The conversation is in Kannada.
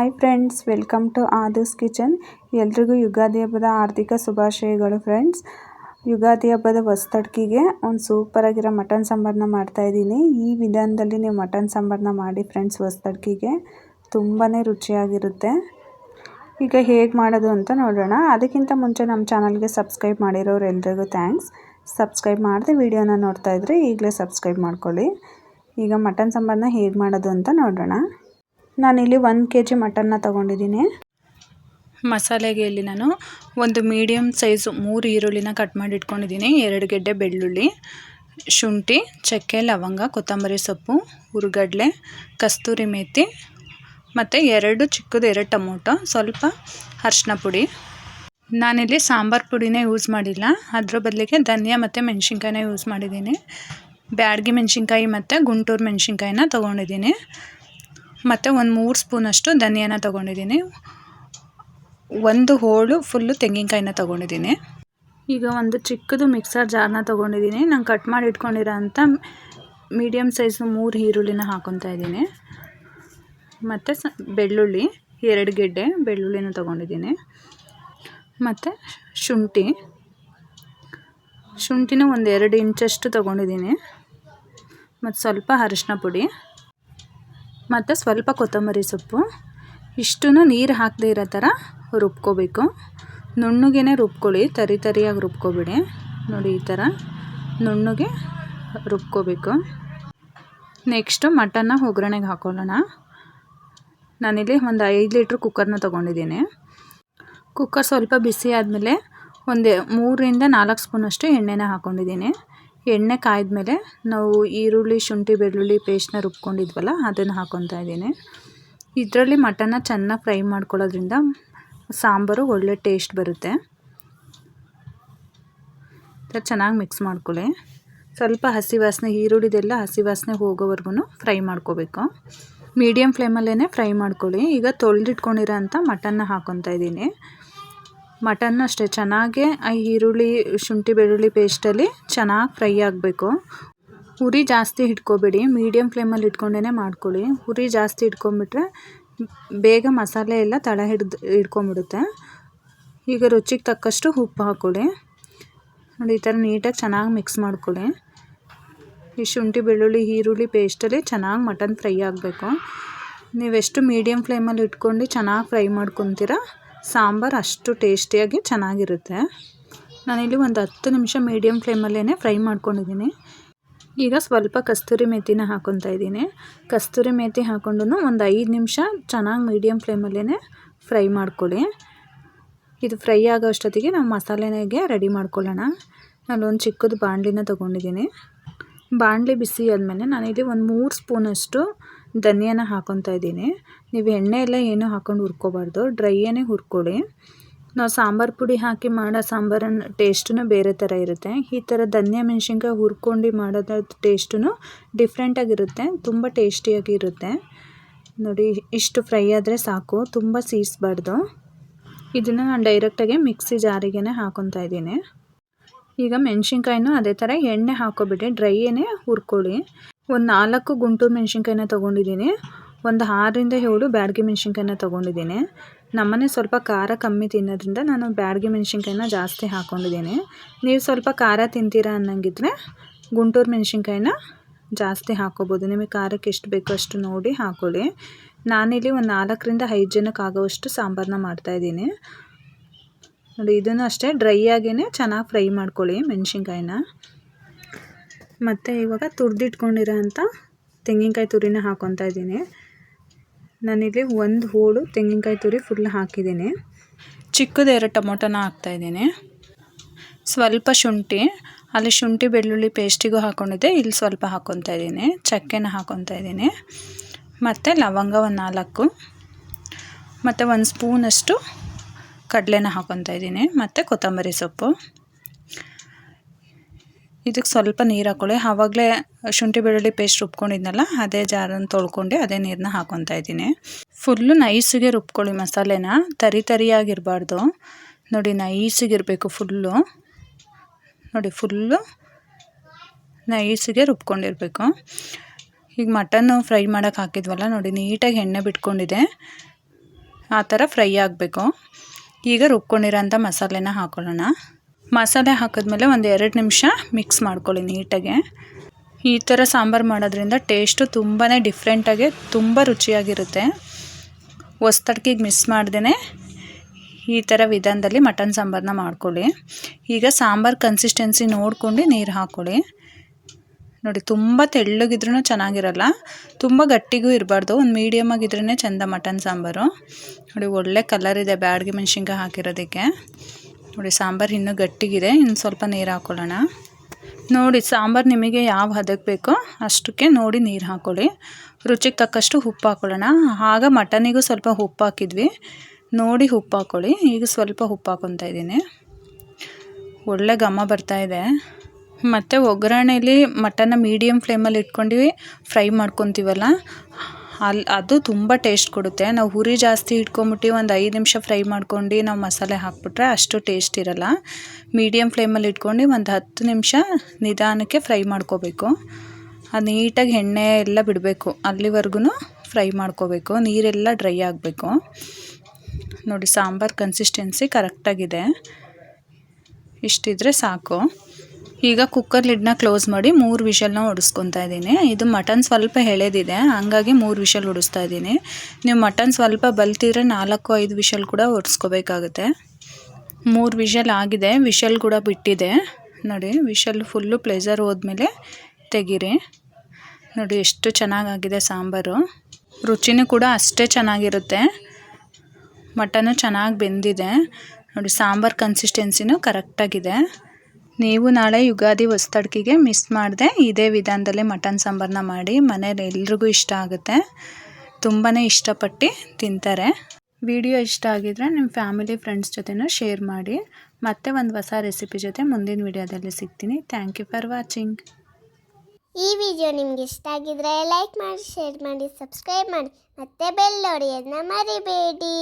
Hi friends, welcome to Aadu's kitchen. ಎಲ್ರಿಗೂ ಯುಗಾದಿ ಹಬ್ಬದ ಆರ್ಥಿಕ ಶುಭಾಶಯಗಳು ಫ್ರೆಂಡ್ಸ್. ಯುಗಾದಿ ಹಬ್ಬದ ಹೊಸತಡ್ಕಿಗೆ ಒಂದು ಸೂಪರಾಗಿರೋ ಮಟನ್ ಸಾಂಬಾರನ್ನ ಮಾಡ್ತಾಯಿದ್ದೀನಿ. ಈ ವಿಧಾನದಲ್ಲಿ ನೀವು ಮಟನ್ ಸಾಂಬಾರನ್ನ ಮಾಡಿ ಫ್ರೆಂಡ್ಸ್, ಹೊಸತಡ್ಕಿಗೆ ತುಂಬಾ ರುಚಿಯಾಗಿರುತ್ತೆ. ಈಗ ಹೇಗೆ ಮಾಡೋದು ಅಂತ ನೋಡೋಣ. ಅದಕ್ಕಿಂತ ಮುಂಚೆ ನಮ್ಮ ಚಾನಲ್ಗೆ ಸಬ್ಸ್ಕ್ರೈಬ್ ಮಾಡಿರೋರು ಎಲ್ರಿಗೂ ಥ್ಯಾಂಕ್ಸ್. ಸಬ್ಸ್ಕ್ರೈಬ್ ಮಾಡದೆ ವಿಡಿಯೋನ ನೋಡ್ತಾ ಇದ್ದರೆ ಈಗಲೇ ಸಬ್ಸ್ಕ್ರೈಬ್ ಮಾಡ್ಕೊಳ್ಳಿ. ಈಗ ಮಟನ್ ಸಾಂಬಾರನ್ನ ಹೇಗೆ ಮಾಡೋದು ಅಂತ ನೋಡೋಣ. ನಾನಿಲ್ಲಿ 1 kg ಮಟನ್ನ ತೊಗೊಂಡಿದ್ದೀನಿ. ಮಸಾಲೆಗೆ ಇಲ್ಲಿ ನಾನು ಒಂದು ಮೀಡಿಯಮ್ ಸೈಜು 3 ಈರುಳ್ಳಿನ ಕಟ್ ಮಾಡಿ ಇಟ್ಕೊಂಡಿದ್ದೀನಿ, 2 ಗೆಡ್ಡೆ ಬೆಳ್ಳುಳ್ಳಿ, ಶುಂಠಿ, ಚಕ್ಕೆ, ಲವಂಗ, ಕೊತ್ತಂಬರಿ ಸೊಪ್ಪು, ಹುರಿಗಡಲೆ, ಕಸ್ತೂರಿ ಮೇಥಿ ಮತ್ತು 2 ಟೊಮೊಟೊ, ಸ್ವಲ್ಪ ಅರಿಶಿನ ಪುಡಿ. ನಾನಿಲ್ಲಿ ಸಾಂಬಾರು ಪುಡಿನೇ ಯೂಸ್ ಮಾಡಿಲ್ಲ, ಅದ್ರ ಬದಲಿಗೆ ಧನಿಯಾ ಮತ್ತು ಮೆಣಸಿನ್ಕಾಯಿನ ಯೂಸ್ ಮಾಡಿದ್ದೀನಿ. ಬ್ಯಾಡಗಿ ಮೆಣಸಿನ್ಕಾಯಿ ಮತ್ತು ಗುಂಟೂರು ಮೆಣಸಿನ್ಕಾಯಿನ ತೊಗೊಂಡಿದ್ದೀನಿ. ಮತ್ತು ಒಂದು 3 ಸ್ಪೂನಷ್ಟು ಧನಿಯಾನ ತೊಗೊಂಡಿದ್ದೀನಿ. 1 ಹೋಳು ಫುಲ್ಲು ತೆಂಗಿನಕಾಯಿನ ತೊಗೊಂಡಿದ್ದೀನಿ. ಈಗ ಒಂದು ಚಿಕ್ಕದು ಮಿಕ್ಸರ್ ಜಾರ್ನ ತೊಗೊಂಡಿದ್ದೀನಿ. ನಾನು ಕಟ್ ಮಾಡಿ ಇಟ್ಕೊಂಡಿರೋ ಅಂಥ ಮೀಡಿಯಮ್ ಸೈಜು 3 ಈರುಳ್ಳಿನ ಹಾಕ್ಕೊತಾ ಇದ್ದೀನಿ. ಮತ್ತು ಬೆಳ್ಳುಳ್ಳಿ 2 ಗೆಡ್ಡೆ ಬೆಳ್ಳುಳ್ಳಿನ ತೊಗೊಂಡಿದ್ದೀನಿ. ಮತ್ತು ಶುಂಠಿನ ಒಂದು 2 ಇಂಚಷ್ಟು ತೊಗೊಂಡಿದ್ದೀನಿ. ಮತ್ತು ಸ್ವಲ್ಪ ಅರಿಶಿನ ಪುಡಿ ಮತ್ತು ಸ್ವಲ್ಪ ಕೊತ್ತಂಬರಿ ಸೊಪ್ಪು. ಇಷ್ಟನ್ನು ನೀರು ಹಾಕದೇ ಇರೋ ಥರ ರುಬ್ಕೋಬೇಕು. ನುಣ್ಣಗೆ ರುಬ್ಕೊಳ್ಳಿ, ತರಿಯಾಗಿ ರುಬ್ಕೊಬೇಡಿ. ನೋಡಿ, ಈ ಥರ ನುಣ್ಣಗೆ ರುಬ್ಕೋಬೇಕು. ನೆಕ್ಸ್ಟು ಮಟನ್ನ ಒಗ್ಗರಣೆಗೆ ಹಾಕೊಳ್ಳೋಣ. ನಾನಿಲ್ಲಿ ಒಂದು 5 ಲೀಟ್ರ್ ಕುಕ್ಕರ್ನ ತೊಗೊಂಡಿದ್ದೀನಿ. ಕುಕ್ಕರ್ ಸ್ವಲ್ಪ ಬಿಸಿ ಆದಮೇಲೆ ಒಂದು 3 ರಿಂದ 4 ಸ್ಪೂನಷ್ಟು ಎಣ್ಣೆನ ಹಾಕ್ಕೊಂಡಿದ್ದೀನಿ. ಎಣ್ಣೆ ಕಾಯ್ದಮೇಲೆ ನಾವು ಈರುಳ್ಳಿ, ಶುಂಠಿ, ಬೆಳ್ಳುಳ್ಳಿ ಪೇಸ್ಟ್ನ ರುಬ್ಕೊಂಡಿದ್ವಲ್ಲ, ಅದನ್ನು ಹಾಕ್ಕೊತಾ ಇದ್ದೀನಿ. ಇದರಲ್ಲಿ ಮಟನ್ನ ಚೆನ್ನಾಗಿ ಫ್ರೈ ಮಾಡ್ಕೊಳ್ಳೋದ್ರಿಂದ ಸಾಂಬಾರು ಒಳ್ಳೆ ಟೇಸ್ಟ್ ಬರುತ್ತೆ. ಚೆನ್ನಾಗಿ ಮಿಕ್ಸ್ ಮಾಡ್ಕೊಳ್ಳಿ. ಸ್ವಲ್ಪ ಹಸಿ ವಾಸನೆ, ಈರುಳ್ಳಿದೆಲ್ಲ ಹಸಿ ವಾಸನೆ ಹೋಗೋವರೆಗೂ ಫ್ರೈ ಮಾಡ್ಕೋಬೇಕು. ಮೀಡಿಯಮ್ ಫ್ಲೇಮಲ್ಲೇ ಫ್ರೈ ಮಾಡ್ಕೊಳ್ಳಿ. ಈಗ ತೊಳೆದಿಟ್ಕೊಂಡಿರೋ ಅಂಥ ಮಟನ್ನ ಹಾಕ್ಕೊತಾ ಇದ್ದೀನಿ. ಮಟನ್ನು ಅಷ್ಟೇ ಚೆನ್ನಾಗೆ ಈರುಳ್ಳಿ, ಶುಂಠಿ, ಬೆಳ್ಳುಳ್ಳಿ ಪೇಸ್ಟಲ್ಲಿ ಚೆನ್ನಾಗಿ ಫ್ರೈ ಆಗಬೇಕು. ಉರಿ ಜಾಸ್ತಿ ಇಟ್ಕೋಬೇಡಿ, ಮೀಡಿಯಮ್ ಫ್ಲೇಮಲ್ಲಿ ಇಟ್ಕೊಂಡೇ ಮಾಡ್ಕೊಳ್ಳಿ. ಉರಿ ಜಾಸ್ತಿ ಇಟ್ಕೊಂಡ್ಬಿಟ್ರೆ ಬೇಗ ಮಸಾಲೆ ಎಲ್ಲ ತಳ ಹಿಡ್ಕೊಂಬಿಡುತ್ತೆ. ಈಗ ರುಚಿಗೆ ತಕ್ಕಷ್ಟು ಉಪ್ಪು ಹಾಕ್ಕೊಳ್ಳಿ. ನೋಡಿ, ಈ ಥರ ನೀಟಾಗಿ ಚೆನ್ನಾಗಿ ಮಿಕ್ಸ್ ಮಾಡ್ಕೊಳ್ಳಿ. ಈ ಶುಂಠಿ, ಬೆಳ್ಳುಳ್ಳಿ, ಈರುಳ್ಳಿ ಪೇಸ್ಟಲ್ಲಿ ಚೆನ್ನಾಗಿ ಮಟನ್ ಫ್ರೈ ಆಗಬೇಕು. ನೀವೆಷ್ಟು ಮೀಡಿಯಮ್ ಫ್ಲೇಮಲ್ಲಿ ಇಟ್ಕೊಂಡು ಚೆನ್ನಾಗಿ ಫ್ರೈ ಮಾಡ್ಕೊತೀರ, ಸಾಂಬಾರು ಅಷ್ಟು ಟೇಸ್ಟಿಯಾಗಿ ಚೆನ್ನಾಗಿರುತ್ತೆ. ನಾನಿಲ್ಲಿ ಒಂದು 10 ನಿಮಿಷ ಮೀಡಿಯಮ್ ಫ್ಲೇಮಲ್ಲೇ ಫ್ರೈ ಮಾಡ್ಕೊಂಡಿದ್ದೀನಿ. ಈಗ ಸ್ವಲ್ಪ ಕಸ್ತೂರಿ ಮೇಥಿನ ಹಾಕ್ಕೊತಾ ಇದ್ದೀನಿ. ಕಸ್ತೂರಿ ಮೇಥಿ ಹಾಕ್ಕೊಂಡು ಒಂದು 5 ನಿಮಿಷ ಚೆನ್ನಾಗಿ ಮೀಡಿಯಮ್ ಫ್ಲೇಮಲ್ಲೇ ಫ್ರೈ ಮಾಡ್ಕೊಳ್ಳಿ. ಇದು ಫ್ರೈ ಆಗೋ ಅಷ್ಟೊತ್ತಿಗೆ ನಾವು ಮಸಾಲೆಗೆ ರೆಡಿ ಮಾಡ್ಕೊಳ್ಳೋಣ. ನಾನೊಂದು ಚಿಕ್ಕದು ಬಾಣಲಿನ ತೊಗೊಂಡಿದ್ದೀನಿ. ಬಾಣಲಿ ಬಿಸಿ ಆದಮೇಲೆ ನಾನಿಲ್ಲಿ ಒಂದು 3 ಸ್ಪೂನಷ್ಟು ಧನಿಯಾನ ಹಾಕ್ಕೊತಾ ಇದ್ದೀನಿ. ನೀವು ಎಣ್ಣೆ ಎಲ್ಲ ಏನೂ ಹಾಕ್ಕೊಂಡು ಹುರ್ಕೋಬಾರ್ದು, ಡ್ರೈಯೇ ಹುರ್ಕೊಳ್ಳಿ. ನಾವು ಸಾಂಬಾರು ಪುಡಿ ಹಾಕಿ ಮಾಡೋ ಸಾಂಬಾರನ್ನ ಟೇಸ್ಟೂ ಬೇರೆ ಥರ ಇರುತ್ತೆ. ಈ ಥರ ಧನಿಯಾ ಮೆಣಸಿನ್ಕಾಯಿ ಹುರ್ಕೊಂಡು ಮಾಡೋದ್ರ ಟೇಸ್ಟೂ ಡಿಫ್ರೆಂಟಾಗಿರುತ್ತೆ, ತುಂಬ ಟೇಸ್ಟಿಯಾಗಿರುತ್ತೆ. ನೋಡಿ, ಇಷ್ಟು ಫ್ರೈ ಆದರೆ ಸಾಕು, ತುಂಬ ಸೀಸ್ಬಾರ್ದು. ಇದನ್ನು ನಾನು ಡೈರೆಕ್ಟಾಗಿ ಮಿಕ್ಸಿ ಜಾರಿಗೇ ಹಾಕ್ಕೊತಾ ಇದ್ದೀನಿ. ಈಗ ಮೆಣಸಿನ್ಕಾಯಿನೂ ಅದೇ ಥರ ಎಣ್ಣೆ ಹಾಕೋಬಿಟ್ಟು ಡ್ರೈಯೇ ಹುರ್ಕೊಳ್ಳಿ. ಒಂದು 4 ಗುಂಟೂರು ಮೆಣಸಿನ್ಕಾಯಿನ ತೊಗೊಂಡಿದ್ದೀನಿ. ಒಂದು 6 ರಿಂದ 7 ಬ್ಯಾಡಗಿ ಮೆಣಸಿನ್ಕಾಯಿನ ತೊಗೊಂಡಿದ್ದೀನಿ. ನಮ್ಮನೆ ಸ್ವಲ್ಪ ಖಾರ ಕಮ್ಮಿ ತಿನ್ನೋದ್ರಿಂದ ನಾನು ಬ್ಯಾಡಗಿ ಮೆಣಸಿನ್ಕಾಯಿನ ಜಾಸ್ತಿ ಹಾಕ್ಕೊಂಡಿದ್ದೀನಿ. ನೀವು ಸ್ವಲ್ಪ ಖಾರ ತಿಂತೀರಾ ಅನ್ನಂಗಿದ್ರೆ ಗುಂಟೂರು ಮೆಣಸಿನ್ಕಾಯಿನ ಜಾಸ್ತಿ ಹಾಕ್ಕೋಬೋದು. ನಿಮಗೆ ಖಾರಕ್ಕೆ ಎಷ್ಟು ಬೇಕೋ ಅಷ್ಟು ನೋಡಿ ಹಾಕ್ಕೊಳ್ಳಿ. ನಾನಿಲ್ಲಿ ಒಂದು 4 ರಿಂದ 5 ಜನಕ್ಕೆ ಆಗೋವಷ್ಟು ಸಾಂಬಾರನ್ನ ಮಾಡ್ತಾಯಿದ್ದೀನಿ. ನೋಡಿ, ಇದನ್ನು ಅಷ್ಟೇ ಡ್ರೈಯಾಗೇ ಚೆನ್ನಾಗಿ ಫ್ರೈ ಮಾಡ್ಕೊಳ್ಳಿ ಮೆಣಸಿನ್ಕಾಯಿನ. ಮತ್ತು ಇವಾಗ ತುರಿದಿಟ್ಕೊಂಡಿರೋ ಅಂಥ ತೆಂಗಿನಕಾಯಿ ತುರಿನ ಹಾಕ್ಕೊತಾ ಇದ್ದೀನಿ. ನಾನಿಲ್ಲಿ 1 ಹೋಳು ತೆಂಗಿನಕಾಯಿ ತುರಿ ಫುಲ್ ಹಾಕಿದ್ದೀನಿ. ಚಿಕ್ಕದು 2 ಟೊಮೊಟೊನ ಹಾಕ್ತಾಯಿದ್ದೀನಿ. ಸ್ವಲ್ಪ ಶುಂಠಿ, ಅಲ್ಲಿ ಶುಂಠಿ ಬೆಳ್ಳುಳ್ಳಿ ಪೇಸ್ಟಿಗೂ ಹಾಕ್ಕೊಂಡಿದ್ದೆ, ಇಲ್ಲಿ ಸ್ವಲ್ಪ ಹಾಕ್ಕೊತಾ ಇದ್ದೀನಿ. ಚಕ್ಕೆನ ಹಾಕ್ಕೊತಾ ಇದ್ದೀನಿ. ಮತ್ತು ಲವಂಗ ಒಂದು 4, ಮತ್ತು 1 ಸ್ಪೂನಷ್ಟು ಕಡಲೆನ ಹಾಕ್ಕೊತಾ ಇದ್ದೀನಿ. ಮತ್ತು ಕೊತ್ತಂಬರಿ ಸೊಪ್ಪು. ಇದಕ್ಕೆ ಸ್ವಲ್ಪ ನೀರು ಹಾಕ್ಕೊಳ್ಳಿ. ಆವಾಗಲೇ ಶುಂಠಿ ಬೆಳ್ಳುಳ್ಳಿ ಪೇಸ್ಟ್ ರುಬ್ಕೊಂಡಿದ್ನಲ್ಲ, ಅದೇ ಜಾರನ್ನು ತೊಳ್ಕೊಂಡು ಅದೇ ನೀರನ್ನ ಹಾಕ್ಕೊತಾ ಇದ್ದೀನಿ. ಫುಲ್ಲು ನೈಸಿಗೆ ರುಬ್ಕೊಳ್ಳಿ ಮಸಾಲೆನ, ತರಿಯಾಗಿರಬಾರ್ದು. ನೋಡಿ, ನೈಸಿಗಿರಬೇಕು ಫುಲ್ಲು. ನೋಡಿ, ಫುಲ್ಲು ನೈಸಿಗೆ ರುಬ್ಕೊಂಡಿರಬೇಕು. ಈಗ ಮಟನ್ನು ಫ್ರೈ ಮಾಡೋಕ್ಕೆ ಹಾಕಿದ್ವಲ್ಲ, ನೋಡಿ ನೀಟಾಗಿ ಎಣ್ಣೆ ಬಿಟ್ಕೊಂಡಿದೆ. ಆ ಥರ ಫ್ರೈ ಆಗಬೇಕು. ಈಗ ರುಬ್ಕೊಂಡಿರೋಂಥ ಮಸಾಲೆನ ಹಾಕೊಳ್ಳೋಣ. ಮಸಾಲೆ ಹಾಕಿದ್ಮೇಲೆ ಒಂದು 2 ನಿಮಿಷ ಮಿಕ್ಸ್ ಮಾಡ್ಕೊಳ್ಳಿ ನೀಟಾಗೆ. ಈ ಥರ ಸಾಂಬಾರು ಮಾಡೋದ್ರಿಂದ ಟೇಸ್ಟು ತುಂಬಾ ಡಿಫ್ರೆಂಟಾಗಿ ತುಂಬ ರುಚಿಯಾಗಿರುತ್ತೆ. ಹೊಸ್ತಡ್ಕಿಗೆ ಮಿಸ್ ಮಾಡ್ದೇ ಈ ಥರ ವಿಧಾನದಲ್ಲಿ ಮಟನ್ ಸಾಂಬಾರನ್ನ ಮಾಡ್ಕೊಳ್ಳಿ. ಈಗ ಸಾಂಬಾರು ಕನ್ಸಿಸ್ಟೆನ್ಸಿ ನೋಡ್ಕೊಂಡು ನೀರು ಹಾಕ್ಕೊಳ್ಳಿ. ನೋಡಿ, ತುಂಬ ತೆಳ್ಳಗಿದ್ರೂ ಚೆನ್ನಾಗಿರಲ್ಲ, ತುಂಬ ಗಟ್ಟಿಗೂ ಇರಬಾರ್ದು, ಒಂದು ಮೀಡಿಯಮ್ ಆಗಿದ್ರೇ ಚೆಂದ ಮಟನ್ ಸಾಂಬಾರು. ನೋಡಿ, ಒಳ್ಳೆ ಕಲರ್ ಇದೆ ಬ್ಯಾಡಗಿ ಮೆಣಸಿನ್ಕಾಯಿ ಹಾಕಿರೋದಕ್ಕೆ. ನೋಡಿ, ಸಾಂಬಾರು ಇನ್ನೂ ಗಟ್ಟಿಗಿದೆ. ಇನ್ನು ಸ್ವಲ್ಪ ನೀರು ಹಾಕ್ಕೊಳ್ಳೋಣ. ನೋಡಿ, ಸಾಂಬಾರು ನಿಮಗೆ ಯಾವ ಹದಕ್ಕೆ ಬೇಕೋ ಅಷ್ಟಕ್ಕೆ ನೋಡಿ ನೀರು ಹಾಕ್ಕೊಳ್ಳಿ. ರುಚಿಗೆ ತಕ್ಕಷ್ಟು ಉಪ್ಪು ಹಾಕ್ಕೊಳ್ಳೋಣ. ಆಗ ಮಟನಿಗೂ ಸ್ವಲ್ಪ ಉಪ್ಪು ಹಾಕಿದ್ವಿ, ನೋಡಿ ಉಪ್ಪು ಹಾಕ್ಕೊಳ್ಳಿ. ಈಗ ಸ್ವಲ್ಪ ಉಪ್ಪು ಹಾಕ್ಕೊತಾ ಇದ್ದೀನಿ. ಒಳ್ಳೆ ಘಮ ಬರ್ತಾಯಿದೆ. ಮತ್ತು ಒಗ್ಗರಣೆಯಲ್ಲಿ ಮಟನ್ನ ಮೀಡಿಯಮ್ ಫ್ಲೇಮಲ್ಲಿ ಇಟ್ಕೊಂಡು ಫ್ರೈ ಮಾಡ್ಕೊತೀವಲ್ಲ, ಅದು ತುಂಬ ಟೇಸ್ಟ್ ಕೊಡುತ್ತೆ. ನಾವು ಉರಿ ಜಾಸ್ತಿ ಇಟ್ಕೊಂಬಿಟ್ಟು ಒಂದು 5 ನಿಮಿಷ ಫ್ರೈ ಮಾಡ್ಕೊಂಡು ನಾವು ಮಸಾಲೆ ಹಾಕ್ಬಿಟ್ರೆ ಅಷ್ಟು ಟೇಸ್ಟ್ ಇರಲ್ಲ. ಮೀಡಿಯಮ್ ಫ್ಲೇಮಲ್ಲಿ ಇಟ್ಕೊಂಡು ಒಂದು 10 ನಿಮಿಷ ನಿಧಾನಕ್ಕೆ ಫ್ರೈ ಮಾಡ್ಕೋಬೇಕು. ಅದು ನೀಟಾಗಿ ಎಣ್ಣೆ ಎಲ್ಲ ಬಿಡಬೇಕು, ಅಲ್ಲಿವರೆಗೂ ಫ್ರೈ ಮಾಡ್ಕೋಬೇಕು. ನೀರೆಲ್ಲ ಡ್ರೈ ಆಗಬೇಕು. ನೋಡಿ, ಸಾಂಬಾರು ಕನ್ಸಿಸ್ಟೆನ್ಸಿ ಕರೆಕ್ಟಾಗಿದೆ. ಇಷ್ಟಿದ್ರೆ ಸಾಕು. ಈಗ ಕುಕ್ಕರ್ ಲಿಡ್ನ ಕ್ಲೋಸ್ ಮಾಡಿ 3 ವಿಷಲ್ನ ಹೊಡಿಸ್ಕೊತಾ ಇದ್ದೀನಿ. ಇದು ಮಟನ್ ಸ್ವಲ್ಪ ಎಳೆದಿದೆ, ಹಂಗಾಗಿ 3 ವಿಷಲ್ ಹೊಡಿಸ್ತಾ ಇದ್ದೀನಿ. ನೀವು ಮಟನ್ ಸ್ವಲ್ಪ ಬಲ್ತಿದ್ರೆ 4-5 ವಿಷಲ್ ಕೂಡ ಹೊಡಿಸ್ಕೋಬೇಕಾಗುತ್ತೆ. 3 ವಿಷಲ್ ಆಗಿದೆ, ವಿಷಲ್ ಕೂಡ ಬಿಟ್ಟಿದೆ. ನೋಡಿ, ವಿಷಲ್ ಫುಲ್ಲು ಪ್ಲೇಸರ್ ಹೋದ್ಮೇಲೆ ತೆಗೀರಿ. ನೋಡಿ, ಎಷ್ಟು ಚೆನ್ನಾಗಾಗಿದೆ ಸಾಂಬಾರು. ರುಚಿನೂ ಕೂಡ ಅಷ್ಟೇ ಚೆನ್ನಾಗಿರುತ್ತೆ. ಮಟನ್ನು ಚೆನ್ನಾಗಿ ಬೆಂದಿದೆ. ನೋಡಿ, ಸಾಂಬಾರು ಕನ್ಸಿಸ್ಟೆನ್ಸಿನೂ ಕರೆಕ್ಟಾಗಿದೆ. ನೀವು ನಾಳೆ ಯುಗಾದಿ ಹೊಸ್ತಡ್ಕಿಗೆ ಮಿಸ್ ಮಾಡದೆ ಇದೇ ವಿಧಾನದಲ್ಲಿ ಮಟನ್ ಸಾಂಬಾರನ್ನ ಮಾಡಿ ಮನೇಲಿ ಎಲ್ರಿಗೂ ಇಷ್ಟ ಆಗುತ್ತೆ. ತುಂಬಾ ಇಷ್ಟಪಟ್ಟು ತಿಂತಾರೆ. ವಿಡಿಯೋ ಇಷ್ಟ ಆಗಿದ್ರೆ ನಿಮ್ಮ ಫ್ಯಾಮಿಲಿ ಫ್ರೆಂಡ್ಸ್ ಜೊತೆನೂ ಶೇರ್ ಮಾಡಿ. ಮತ್ತೆ ಒಂದು ಹೊಸ ರೆಸಿಪಿ ಜೊತೆ ಮುಂದಿನ ವಿಡಿಯೋದಲ್ಲಿ ಸಿಗ್ತೀನಿ. Thank you for watching. ಈ ವಿಡಿಯೋ ನಿಮ್ಗೆ ಇಷ್ಟ ಆಗಿದ್ರೆ ಲೈಕ್ ಮಾಡಿ, ಶೇರ್ ಮಾಡಿ, ಸಬ್ಸ್ಕ್ರೈಬ್ ಮಾಡಿ, ಮತ್ತೆ ಬೆಲ್ ಹೊಡೆಯೋದನ್ನ ಮರಿಬೇಡಿ.